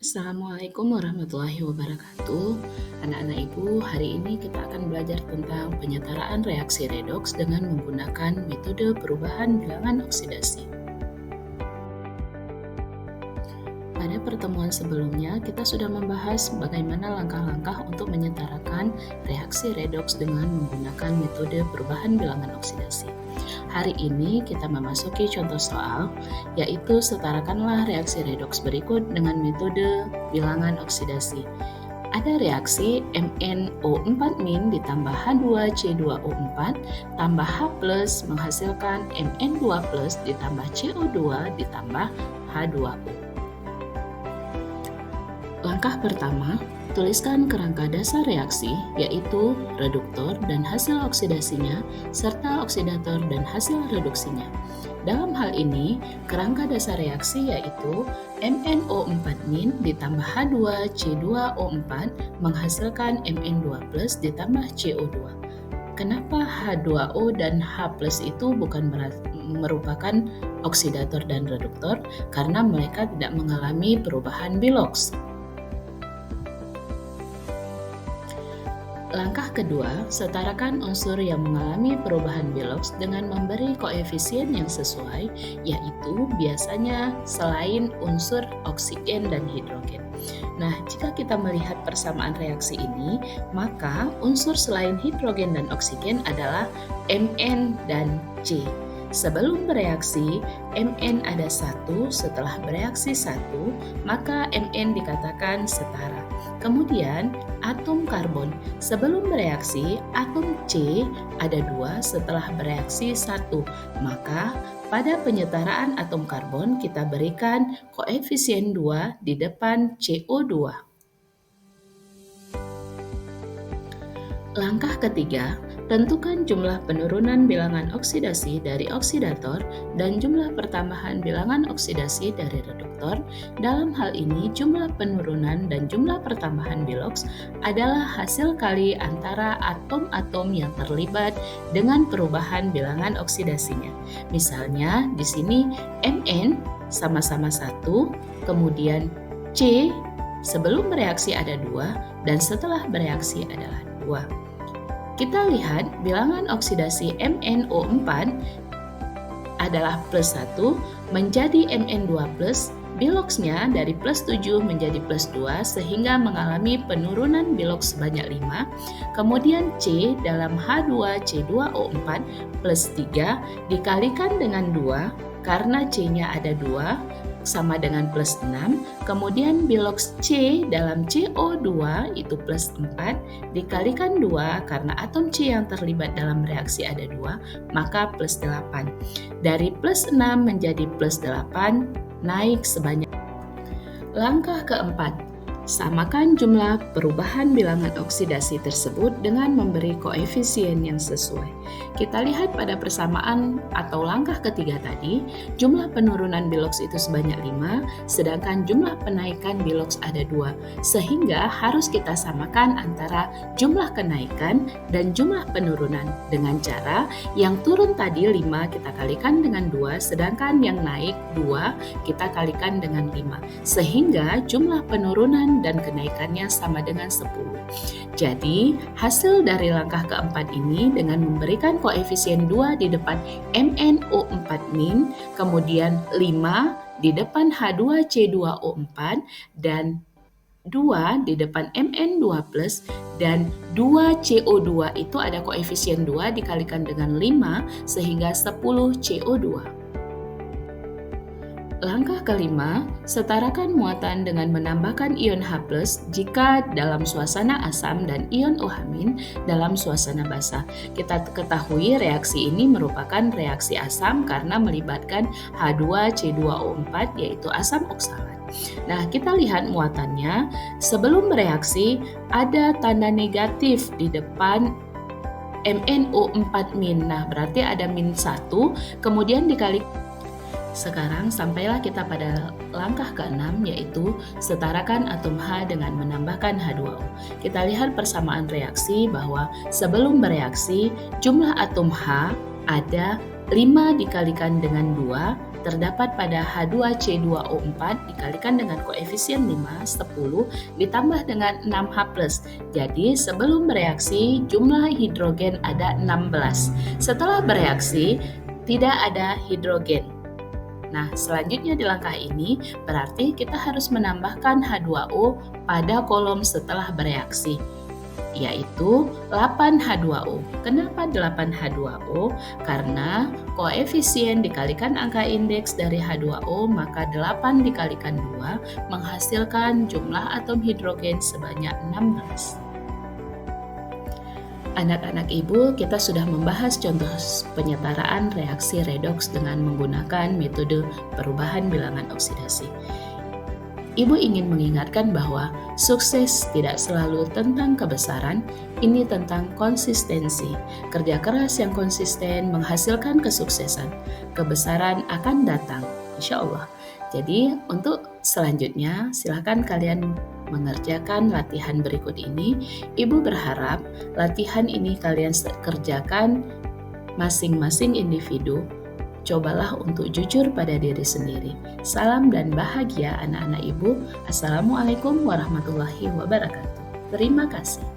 Assalamualaikum warahmatullahi wabarakatuh. Anak-anak ibu, hari ini kita akan belajar tentang penyetaraan reaksi redoks dengan menggunakan metode perubahan bilangan oksidasi. Pada pertemuan sebelumnya, kita sudah membahas bagaimana langkah-langkah untuk menyetarakan reaksi redoks dengan menggunakan metode perubahan bilangan oksidasi. Hari ini kita memasuki contoh soal, yaitu setarakanlah reaksi redoks berikut dengan metode bilangan oksidasi. Ada reaksi MnO4- ditambah H2C2O4 tambah H+ menghasilkan Mn2+ ditambah CO2 ditambah H2O. Langkah pertama, tuliskan kerangka dasar reaksi, yaitu reduktor dan hasil oksidasinya, serta oksidator dan hasil reduksinya. Dalam hal ini, kerangka dasar reaksi yaitu MnO4- ditambah H2C2O4 menghasilkan Mn2+ ditambah CO2. Kenapa H2O dan H+ itu bukan merupakan oksidator dan reduktor? Karena mereka tidak mengalami perubahan biloks. Langkah kedua, setarakan unsur yang mengalami perubahan biloks dengan memberi koefisien yang sesuai, yaitu biasanya selain unsur oksigen dan hidrogen. Nah, jika kita melihat persamaan reaksi ini, maka unsur selain hidrogen dan oksigen adalah Mn dan C. Sebelum bereaksi, Mn ada 1, setelah bereaksi 1, maka Mn dikatakan setara. Kemudian, atom karbon. Sebelum bereaksi, atom C ada 2, setelah bereaksi 1. Maka, pada penyetaraan atom karbon, kita berikan koefisien 2 di depan CO2. Langkah ketiga, tentukan jumlah penurunan bilangan oksidasi dari oksidator dan jumlah pertambahan bilangan oksidasi dari reduktor. Dalam hal ini, jumlah penurunan dan jumlah pertambahan biloks adalah hasil kali antara atom-atom yang terlibat dengan perubahan bilangan oksidasinya. Misalnya, di sini Mn sama-sama 1, kemudian C sebelum bereaksi ada 2, dan setelah bereaksi adalah 2. Kita lihat bilangan oksidasi MnO4 adalah plus 1 menjadi Mn2+, biloksnya dari plus 7 menjadi plus 2 sehingga mengalami penurunan biloks sebanyak 5. Kemudian C dalam H2C2O4 plus 3 dikalikan dengan 2 karena C-nya ada 2 sama dengan plus 6, kemudian biloks C dalam CO2 itu plus 4 dikalikan 2 karena atom C yang terlibat dalam reaksi ada 2, maka plus 8. Dari plus 6 menjadi plus 8 naik sebanyak. Langkah keempat, samakan jumlah perubahan bilangan oksidasi tersebut dengan memberi koefisien yang sesuai. Kita lihat pada persamaan atau langkah ketiga tadi, jumlah penurunan biloks itu sebanyak 5, sedangkan jumlah penaikan biloks ada 2. Sehingga harus kita samakan antara jumlah kenaikan dan jumlah penurunan dengan cara yang turun tadi 5 kita kalikan dengan 2, sedangkan yang naik 2 kita kalikan dengan 5. Sehingga jumlah penurunan dan kenaikannya sama dengan 10. Jadi, hasil dari langkah keempat ini dengan memberikan koefisien 2 di depan MnO4-, kemudian 5 di depan H2C2O4, dan 2 di depan Mn2+, dan 2 CO2 itu ada koefisien 2 dikalikan dengan 5 sehingga 10 CO2. Langkah kelima, setarakan muatan dengan menambahkan ion H+ jika dalam suasana asam dan ion OH- dalam suasana basah. Kita ketahui reaksi ini merupakan reaksi asam karena melibatkan H2C2O4 yaitu asam oksalat. Nah, kita lihat muatannya. Sebelum bereaksi ada tanda negatif di depan MnO4-. Nah, berarti ada -1, kemudian dikali. Sekarang sampailah kita pada langkah ke-6, yaitu setarakan atom H dengan menambahkan H2O. Kita lihat persamaan reaksi bahwa sebelum bereaksi jumlah atom H ada 5 dikalikan dengan 2 terdapat pada H2C2O4 dikalikan dengan koefisien 5, 10 ditambah dengan 6H+. Jadi sebelum bereaksi jumlah hidrogen ada 16. Setelah bereaksi tidak ada hidrogen. Nah, selanjutnya di langkah ini berarti kita harus menambahkan H2O pada kolom setelah bereaksi, yaitu 8H2O. Kenapa 8H2O? Karena koefisien dikalikan angka indeks dari H2O, maka 8 dikalikan 2 menghasilkan jumlah atom hidrogen sebanyak 16. Anak-anak ibu, kita sudah membahas contoh penyetaraan reaksi redoks dengan menggunakan metode perubahan bilangan oksidasi. Ibu ingin mengingatkan bahwa sukses tidak selalu tentang kebesaran, ini tentang konsistensi. Kerja keras yang konsisten menghasilkan kesuksesan. Kebesaran akan datang, insya Allah. Jadi untuk selanjutnya silakan kalian mengerjakan latihan berikut ini. Ibu berharap latihan ini kalian kerjakan masing-masing individu. Cobalah untuk jujur pada diri sendiri. Salam dan bahagia anak-anak ibu. Assalamualaikum warahmatullahi wabarakatuh. Terima kasih.